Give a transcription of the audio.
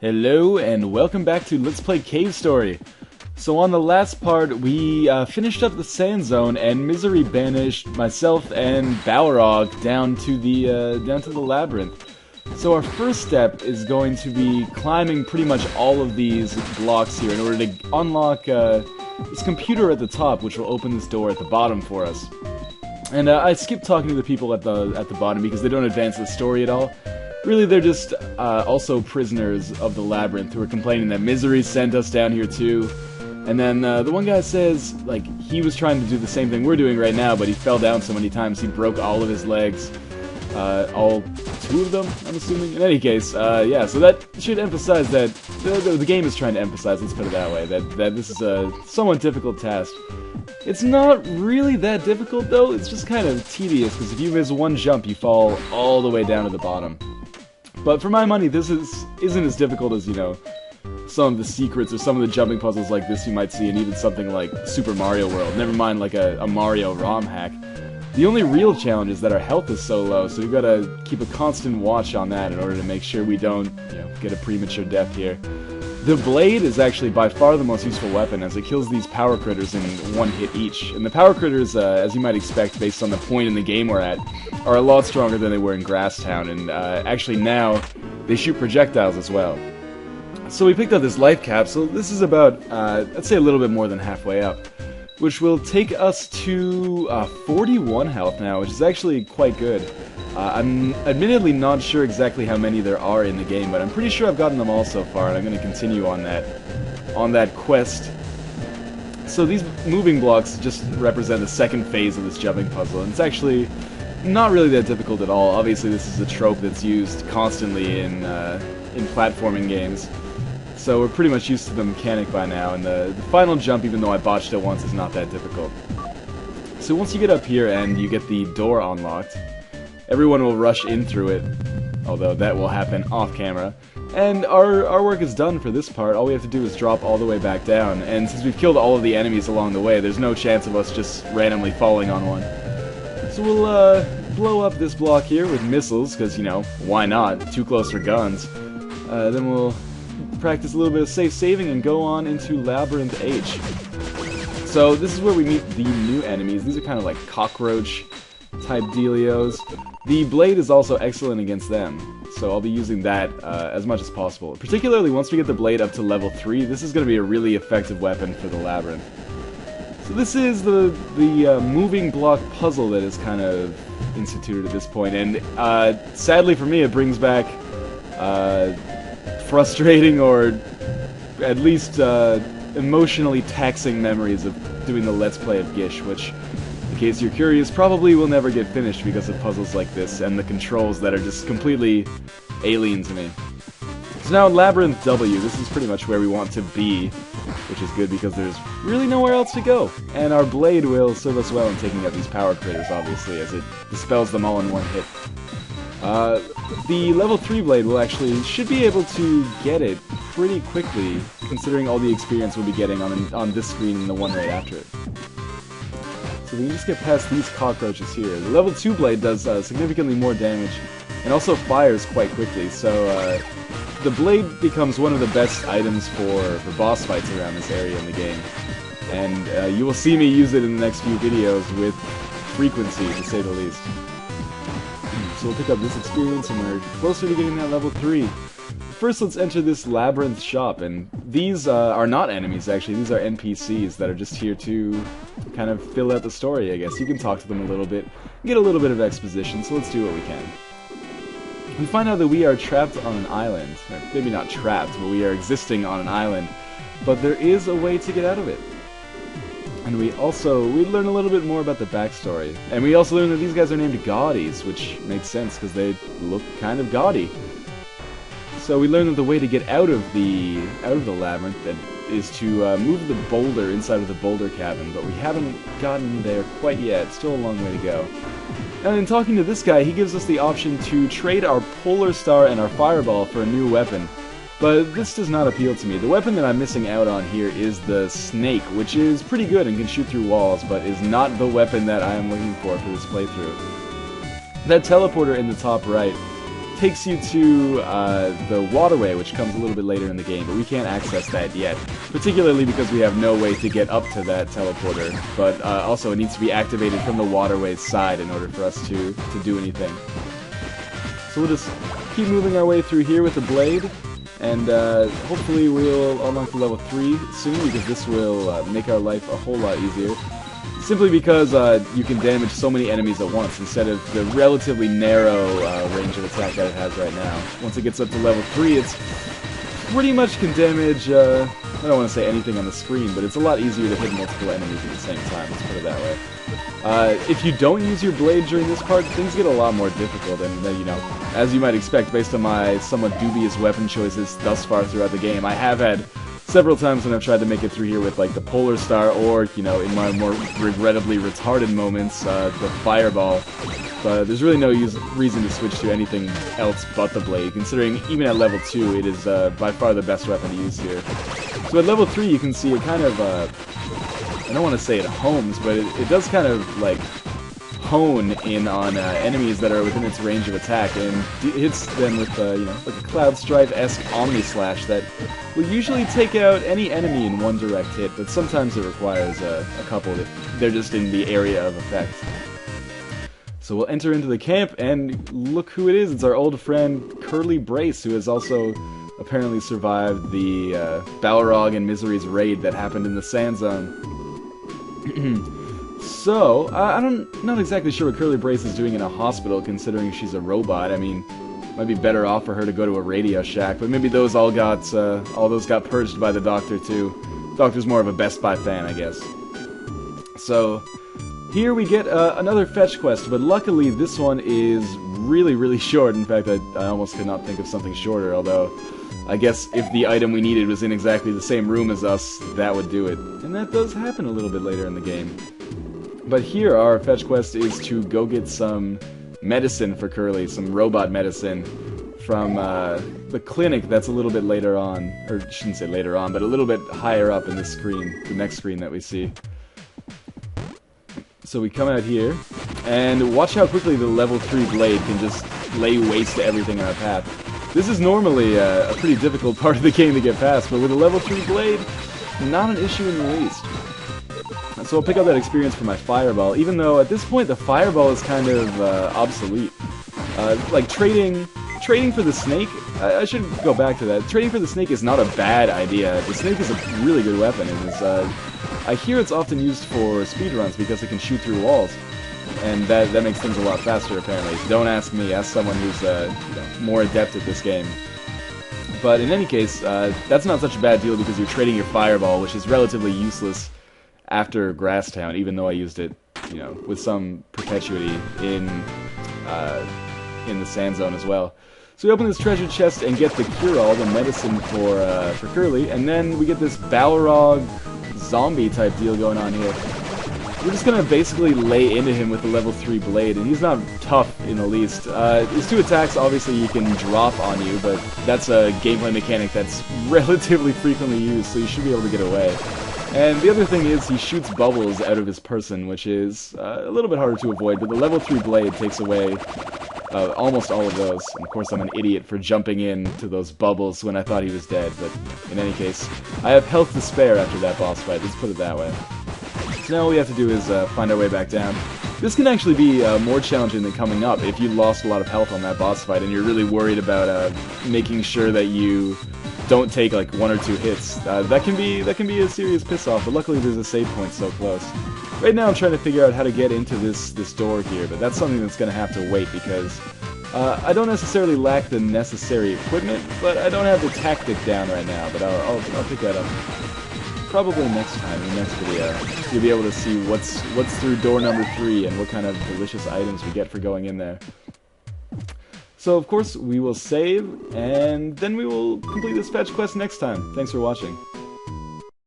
Hello and welcome back to Let's Play Cave Story. So on the last part, we finished up the sand zone, and Misery banished myself and Balrog down to the labyrinth. So our first step is going to be climbing pretty much all of these blocks here in order to unlock this computer at the top, which will open this door at the bottom for us. And I skipped talking to the people at the bottom because they don't advance the story at all. Really, they're just also prisoners of the labyrinth who are complaining that Misery sent us down here too. And then the one guy says, like, he was trying to do the same thing we're doing right now, but he fell down so many times he broke all of his legs. All two of them, I'm assuming. In any case, yeah, so that should emphasize that the game is trying to emphasize, let's put it that way, that this is a somewhat difficult task. It's not really that difficult, though. It's just kind of tedious, because if you miss one jump, you fall all the way down to the bottom. But for my money, this isn't as difficult as, you know, some of the secrets or some of the jumping puzzles like this you might see in even something like Super Mario World. Never mind like a Mario ROM hack. The only real challenge is that our health is so low, so we've got to keep a constant watch on that in order to make sure we don't, you know, get a premature death here. The blade is actually by far the most useful weapon, as it kills these power critters in one hit each. And the power critters, as you might expect based on the point in the game we're at, are a lot stronger than they were in Grasstown, and actually now they shoot projectiles as well. So we picked up this life capsule. This is about, I'd say a little bit more than halfway up, which will take us to 41 health now, which is actually quite good. I'm admittedly not sure exactly how many there are in the game, but I'm pretty sure I've gotten them all so far, and I'm going to continue on that quest. So these moving blocks just represent the second phase of this jumping puzzle, and it's actually not really that difficult at all. Obviously, this is a trope that's used constantly in platforming games, so we're pretty much used to the mechanic by now, and the final jump, even though I botched it once, is not that difficult. So once you get up here and you get the door unlocked, everyone will rush in through it, although that will happen off camera. And our work is done for this part. All we have to do is drop all the way back down, and since we've killed all of the enemies along the way, there's no chance of us just randomly falling on one. So we'll blow up this block here with missiles, because, you know, why not? Too close for guns. Then we'll practice a little bit of safe saving and go on into Labyrinth H. So this is where we meet the new enemies. These are kind of like cockroach type dealios. The blade is also excellent against them, so I'll be using that as much as possible. Particularly once we get the blade up to level 3, this is going to be a really effective weapon for the labyrinth. So this is the moving block puzzle that is kind of instituted at this point, and sadly for me it brings back frustrating or at least emotionally taxing memories of doing the Let's Play of Gish, which, in case you're curious, probably will never get finished because of puzzles like this and the controls that are just completely alien to me. So now in Labyrinth W, this is pretty much where we want to be, which is good because there's really nowhere else to go. And our blade will serve us well in taking out these power critters, obviously, as it dispels them all in one hit. The level 3 blade should be able to get it pretty quickly, considering all the experience we'll be getting on this screen and the one right after it. So we can just get past these cockroaches here. The level 2 blade does significantly more damage, and also fires quite quickly, so the blade becomes one of the best items for boss fights around this area in the game. And you will see me use it in the next few videos with frequency, to say the least. So we'll pick up this experience, and we're closer to getting that level 3. First, let's enter this labyrinth shop, and these are not enemies, actually. These are NPCs that are just here to kind of fill out the story, I guess. You can talk to them a little bit, get a little bit of exposition, so let's do what we can. We find out that we are trapped on an island. Or maybe not trapped, but we are existing on an island. But there is a way to get out of it. And we learn a little bit more about the backstory. And we also learn that these guys are named Gaudies, which makes sense because they look kind of gaudy. So we learn that the way to get out of the labyrinth is to move the boulder inside of the boulder cabin, but we haven't gotten there quite yet. Still a long way to go. And in talking to this guy, he gives us the option to trade our Polar Star and our Fireball for a new weapon. But this does not appeal to me. The weapon that I'm missing out on here is the Snake, which is pretty good and can shoot through walls, but is not the weapon that I am looking for this playthrough. That teleporter in the top right takes you to the waterway, which comes a little bit later in the game, but we can't access that yet, particularly because we have no way to get up to that teleporter, but also it needs to be activated from the waterway's side in order for us to do anything. So we'll just keep moving our way through here with the blade, and hopefully we'll unlock the level 3 soon, because this will make our life a whole lot easier. Simply because you can damage so many enemies at once, instead of the relatively narrow range of attack that it has right now. Once it gets up to level 3, it's pretty much can damage, I don't want to say anything on the screen, but it's a lot easier to hit multiple enemies at the same time, let's put it that way. If you don't use your blade during this part, things get a lot more difficult, and you know, as you might expect based on my somewhat dubious weapon choices thus far throughout the game, I have had several times when I've tried to make it through here with like the Polar Star, or, you know, in my more regrettably retarded moments, the Fireball. But there's really no reason to switch to anything else but the blade, considering even at level 2 it is by far the best weapon to use here. So at level 3 you can see it kind of, I don't want to say it homes, but it does kind of like hone in on enemies that are within its range of attack, and hits them with you know, like a Cloud Strife-esque Omni Slash that will usually take out any enemy in one direct hit, but sometimes it requires a couple if they're just in the area of effect. So we'll enter into the camp, and look who it is. It's our old friend Curly Brace, who has also apparently survived the Balrog and Misery's raid that happened in the Sand Zone. So, I'm not exactly sure what Curly Brace is doing in a hospital, considering she's a robot. I mean, might be better off for her to go to a Radio Shack, but maybe those all those got purged by the Doctor too. Doctor's more of a Best Buy fan, I guess. So, here we get another fetch quest, but luckily this one is really, really short. In fact, I almost could not think of something shorter, although I guess if the item we needed was in exactly the same room as us, that would do it. And that does happen a little bit later in the game. But here our fetch quest is to go get some medicine for Curly, some robot medicine from the clinic that's a little bit later on, or I shouldn't say later on, but a little bit higher up in the screen, the next screen that we see. So we come out here, and watch how quickly the level 3 blade can just lay waste to everything in our path. This is normally a pretty difficult part of the game to get past, but with a level 3 blade, not an issue in the least. So I'll pick up that experience for my Fireball, even though at this point the Fireball is kind of obsolete. Like trading for the snake, I should go back to that. Trading for the snake is not a bad idea. The snake is a really good weapon, and I hear it's often used for speedruns because it can shoot through walls, and that makes things a lot faster apparently. Don't ask me, ask someone who's you know, more adept at this game. But in any case, that's not such a bad deal because you're trading your Fireball, which is relatively useless after Grasstown, even though I used it, you know, with some perpetuity in the Sand Zone as well. So we open this treasure chest and get the cure-all, the medicine for Curly, and then we get this Balrog zombie type deal going on here. We're just gonna basically lay into him with the level 3 blade, and he's not tough in the least. His 2 attacks, obviously, he can drop on you, but that's a gameplay mechanic that's relatively frequently used, so you should be able to get away. And the other thing is, he shoots bubbles out of his person, which is a little bit harder to avoid, but the level 3 blade takes away almost all of those. And of course, I'm an idiot for jumping into those bubbles when I thought he was dead, but in any case, I have health to spare after that boss fight, let's put it that way. So now all we have to do is find our way back down. This can actually be more challenging than coming up if you lost a lot of health on that boss fight and you're really worried about making sure that you don't take like 1 or 2 hits. That can be a serious piss off, but luckily there's a save point so close. Right now I'm trying to figure out how to get into this door here, but that's something that's going to have to wait because I don't necessarily lack the necessary equipment, but I don't have the tactic down right now, but I'll pick that up probably next time, in the next video. You'll be able to see what's through door number 3 and what kind of delicious items we get for going in there. So, of course, we will save, and then we will complete this fetch quest next time. Thanks for watching.